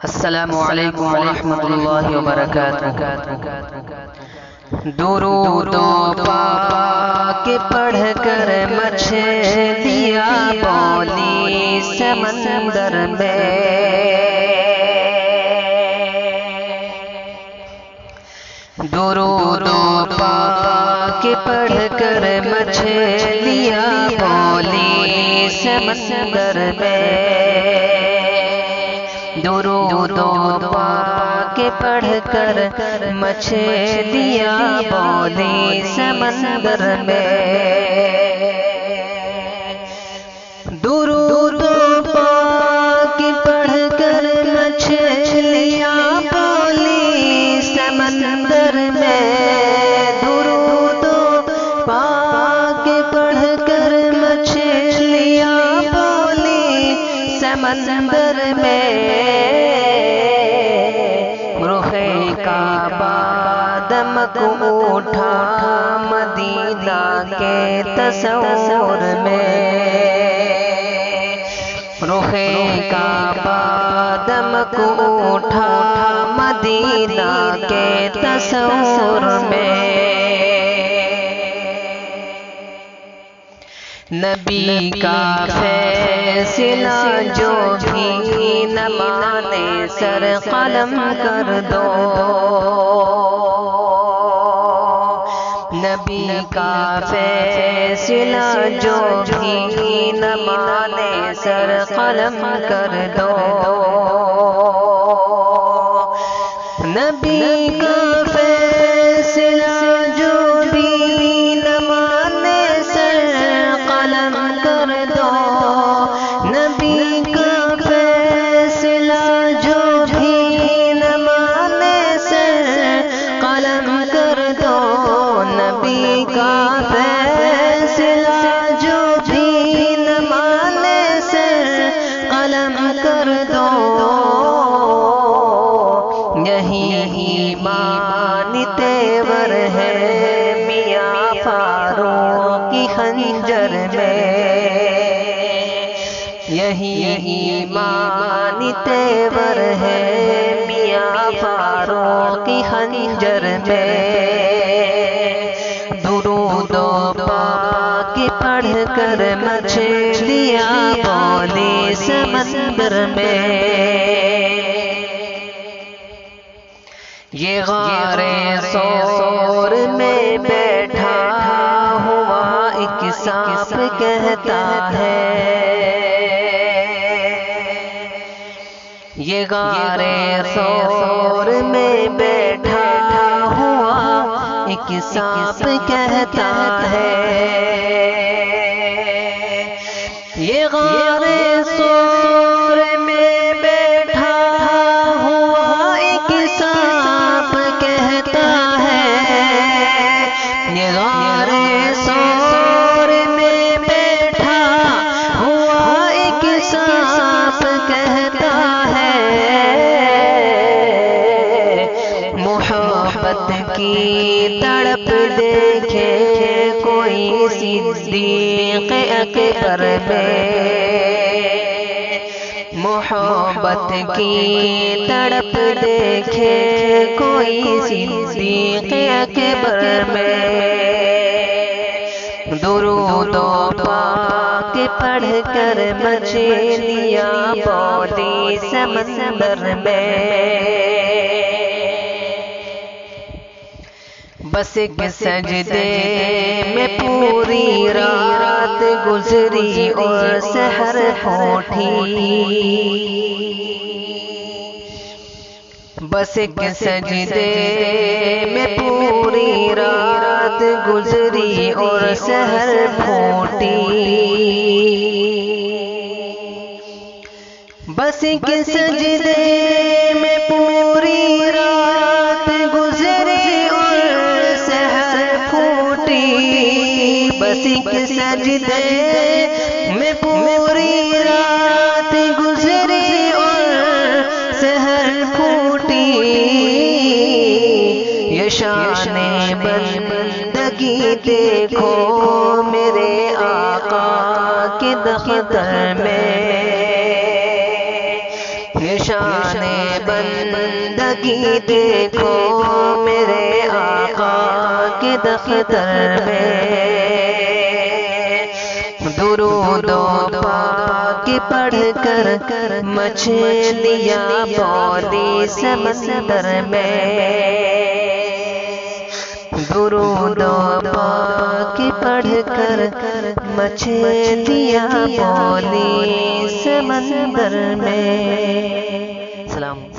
السلام علیکم ورحمۃ اللہ وبرکاتہ۔ درود و پاک پڑھ کر مچھلیاں بولی سمندر میں، درود و پاک پڑھ کر مچھلیاں بولی سمندر میں، درود و پاک پڑھ کر مچھلیاں بولی سمندر میں، درود و پاک پڑھ کر مچھلیاں بولی سمندر میں، درود و پاک پڑھ کر مچھلیاں بولی سمندر میں، دمک اٹھا مدینہ کے تصور میں، رخ کعبہ دمک اٹھا مدینہ کے تصور میں، نبی کا فیصلہ جو بھی نہ مانے سر قلم کر دو، نبی کا فیصلہ جو بھی نہ مانے سر قلم کر دو، نبی کا فیصلہ جو بھی نہ مانے سر قلم کر دو، نبی کا فیصلہ جو بھی نہ مانے سر قلم کر دو، نبی کا فیصلہ جو بھی نہ مانے سر قلم کر دو، یہی ایمان تیور ہے میاں فاروق کی خنجر میں، یہی ایمان تیور ہے میاں فاروق کی خنجر میں، درود و پاک پڑھ کر مچھلیاں بولی سمندر میں، یہ غار ثور میں بیٹھا ہوا ایک سانپ کہتا ہے، یہ غار ثور میں بیٹھا ہوا ایک سانپ کہتا ہے، یہ غار ثور میں بیٹھا ہوا ایک سانپ کہتا ہے، یہ غار ثور میں بیٹھا ہوا ایک سانپ کہتا ہے، محبت کی تڑپ دیکھے کوئی صدیق اکبر میں، محبت کی تڑپ دیکھے کوئی صدیق اکبر میں، درود و پاک پڑھ کر مچھلیاں بولی سمندر میں، بس ایک سجدے میں پوری رات گزری اور سحر پھوٹی، بس ایک سجدے میں پوری رات گزری اور سحر پھوٹی، بس ایک سجدے میں پوری رات گزری اور سحر پھوٹی، بس ایک سجدے میں پوری رات گزری اور سحر پھوٹی، یہ شان بندگی دیکھو میرے آقا کے دفتر میں، یہ شان بندگی دیکھو میرے آقا کے دفتر میں، درود و پاک پڑھ کر مچھلیاں بولی سمندر میں، درود و پاک پڑھ کر مچھلیاں بولی سمندر میں۔ سلام۔